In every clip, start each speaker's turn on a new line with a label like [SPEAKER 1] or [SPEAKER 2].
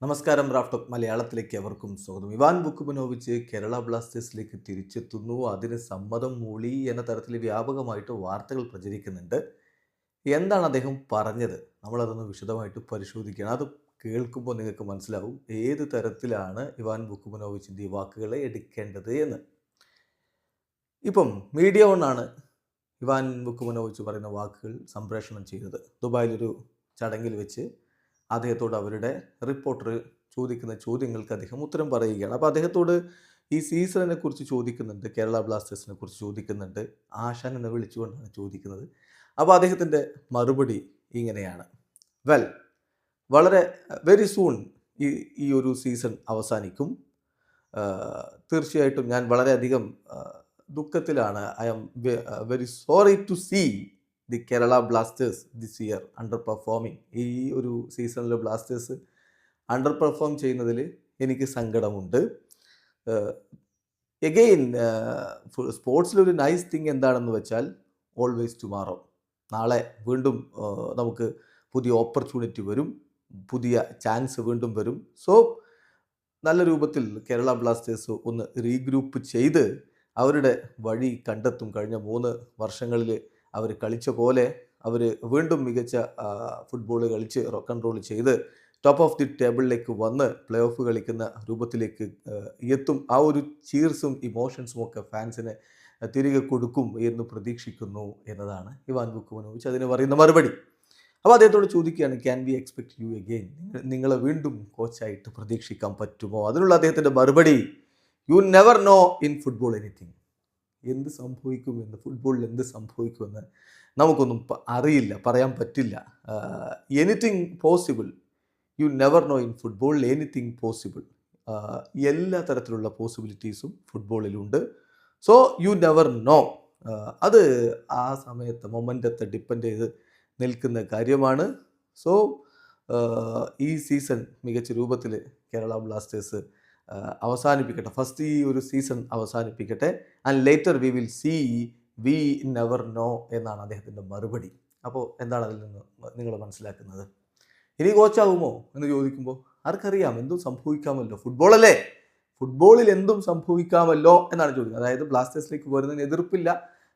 [SPEAKER 1] നമസ്കാരം. Raf talk മലയാളത്തിലേക്ക് അവർക്കും സ്വാഗതം. ഇവാൻ വുക്കുമനോവിച്ച് കേരള ബ്ലാസ്റ്റേഴ്സിലേക്ക് തിരിച്ചെത്തുന്നു, അതിന് സമ്മതം മൂളി എന്ന തരത്തിൽ വ്യാപകമായിട്ട് വാർത്തകൾ പ്രചരിക്കുന്നുണ്ട്. എന്താണ് അദ്ദേഹം പറഞ്ഞത്? നമ്മളതൊന്ന് വിശദമായിട്ട് പരിശോധിക്കണം. അത് കേൾക്കുമ്പോൾ നിങ്ങൾക്ക് മനസ്സിലാവും ഏത് തരത്തിലാണ് ഇവാൻ വുക്കുമനോവിച്ചിൻ്റെ ഈ വാക്കുകളെ എടുക്കേണ്ടത് എന്ന്. ഇപ്പം മീഡിയ വണ്ണാണ് ഇവാൻ വുക്കുമനോവിച്ച് പറയുന്ന വാക്കുകൾ സംപ്രേഷണം ചെയ്തത്. ദുബായിലൊരു ചടങ്ങിൽ വെച്ച് അദ്ദേഹത്തോട് അവരുടെ റിപ്പോർട്ടർ ചോദിക്കുന്ന ചോദ്യങ്ങൾക്ക് അദ്ദേഹം ഉത്തരം പറയുകയാണ്. അപ്പോൾ അദ്ദേഹത്തോട് ഈ സീസണിനെ കുറിച്ച് ചോദിക്കുന്നുണ്ട്, കേരള ബ്ലാസ്റ്റേഴ്സിനെ കുറിച്ച് ചോദിക്കുന്നുണ്ട്, ആശാൻ എന്ന് വിളിച്ചുകൊണ്ടാണ് ചോദിക്കുന്നത്. അപ്പോൾ അദ്ദേഹത്തിൻ്റെ മറുപടി ഇങ്ങനെയാണ്: വെൽ, വളരെ വെരി സൂൺ ഈ ഒരു സീസൺ അവസാനിക്കും. തീർച്ചയായിട്ടും ഞാൻ വളരെയധികം ദുഃഖത്തിലാണ്. I am very sorry to see the Kerala Blasters this year underperforming. ഈ ഒരു സീസണിൽ ബ്ലാസ്റ്റേഴ്സ് അണ്ടർ പെർഫോം ചെയ്യുന്നതിൽ എനിക്ക് സങ്കടമുണ്ട്. എഗെയിൻ, സ്പോർട്സിലൊരു നൈസ് തിങ് എന്താണെന്ന് വെച്ചാൽ ഓൾവേസ് ടുമാറോ. നാളെ വീണ്ടും നമുക്ക് പുതിയ ഓപ്പർച്യൂണിറ്റി വരും, പുതിയ ചാൻസ് വീണ്ടും വരും. സോ നല്ല രൂപത്തിൽ കേരള ബ്ലാസ്റ്റേഴ്സ് ഒന്ന് റീഗ്രൂപ്പ് ചെയ്ത് അവരുടെ വഴി കണ്ടെത്തും. കഴിഞ്ഞ 3 വർഷങ്ങളിൽ അവർ കളിച്ച പോലെ അവർ വീണ്ടും മികച്ച ഫുട്ബോൾ കളിച്ച് റോക്ക് ആൻഡ് റോൾ ചെയ്ത് ടോപ്പ് ഓഫ് ദി ടേബിളിലേക്ക് വന്ന് പ്ലേ ഓഫ് കളിക്കുന്ന രൂപത്തിലേക്ക് എത്തും. ആ ഒരു ചീർസും ഇമോഷൻസും ഒക്കെ ഫാൻസിനെ തിരികെ കൊടുക്കും എന്ന് പ്രതീക്ഷിക്കുന്നു എന്നതാണ് ഇവാൻ വുക്കുമനോവിച്ച് അതിന് പറയുന്ന മറുപടി. അപ്പോൾ അദ്ദേഹത്തോട് ചോദിക്കുകയാണ്, can we expect you again? നിങ്ങളെ വീണ്ടും കോച്ചായിട്ട് പ്രതീക്ഷിക്കാൻ പറ്റുമോ? അതിനുള്ള അദ്ദേഹത്തിൻ്റെ മറുപടി, you never know in football anything. എന്ത് സംഭവിക്കുമെന്ന്, ഫുട്ബോളിൽ എന്ത് സംഭവിക്കുമെന്ന് നമുക്കൊന്നും അറിയില്ല, പറയാൻ പറ്റില്ല. Anything possible. You never know in football anything possible. എല്ലാ തരത്തിലുള്ള പോസിബിലിറ്റീസും ഫുട്ബോളിലുണ്ട്. So you never know. അത് ആ സമയത്ത് മൊമെൻ്റത്തെ ഡിപ്പെൻഡ് ചെയ്ത് നിൽക്കുന്ന കാര്യമാണ്. സോ ഈ സീസൺ മികച്ച രൂപത്തിൽ കേരള ബ്ലാസ്റ്റേഴ്സ് അവസാനിപ്പിക്കട്ടെ. ഫസ്റ്റ് ഈ ഒരു സീസൺ അവസാനിപ്പിക്കട്ടെ. And later we will see, we never know എന്നാണ് അദ്ദേഹത്തിൻ്റെ മറുപടി. അപ്പോൾ എന്താണ് അതിൽ നിന്ന് നിങ്ങൾ മനസ്സിലാക്കുന്നത്? ഇനി കോച്ചാകുമോ എന്ന് ചോദിക്കുമ്പോൾ ആർക്കറിയാം, എന്തും സംഭവിക്കാമല്ലോ, ഫുട്ബോളല്ലേ, ഫുട്ബോളിൽ എന്തും സംഭവിക്കാമല്ലോ എന്നാണ് ചോദിക്കുന്നത്. അതായത് ബ്ലാസ്റ്റേഴ്സിലേക്ക് വരുന്നതിന് എതിർപ്പില്ല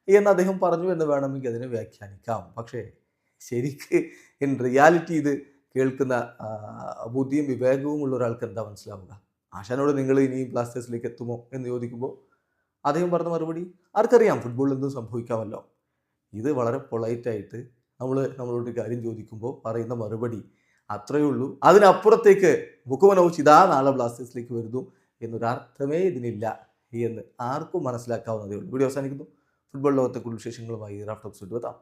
[SPEAKER 1] എന്ന് അദ്ദേഹം പറഞ്ഞു എന്ന് വേണമെങ്കിൽ അതിനെ വ്യാഖ്യാനിക്കാം. പക്ഷേ ശരിക്ക് ഇൻ റിയാലിറ്റി ഇത് കേൾക്കുന്ന ബുദ്ധിയും വിവേകവും ഉള്ള ഒരാൾക്ക് എന്താ മനസ്സിലാവുക? ആശാനോട് നിങ്ങൾ ഇനി ബ്ലാസ്റ്റേഴ്സിലേക്ക് എത്തുമോ എന്ന് ചോദിക്കുമ്പോൾ അദ്ദേഹം പറഞ്ഞ മറുപടി, ആർക്കറിയാം, ഫുട്ബോളിൽ എന്തും സംഭവിക്കാമല്ലോ. ഇത് വളരെ പൊളൈറ്റായിട്ട് നമ്മളോട് കാര്യം ചോദിക്കുമ്പോൾ പറയുന്ന മറുപടി അത്രയേ ഉള്ളൂ. അതിനപ്പുറത്തേക്ക് വുക്കുമനോവിച്ച് ഇതാ നാളെ ബ്ലാസ്റ്റേഴ്സിലേക്ക് വരുന്നു എന്നൊരർത്ഥമേ ഇതിനില്ല എന്ന് ആർക്കും മനസ്സിലാക്കാവുന്നതേ ഉള്ളൂ. വീഡിയോ അവസാനിക്കുന്നു. ഫുട്ബോൾ ലോകത്തെ കൂടുതൽ വിശേഷങ്ങളുമായി റാഫ് ടോക്സ് എത്താം.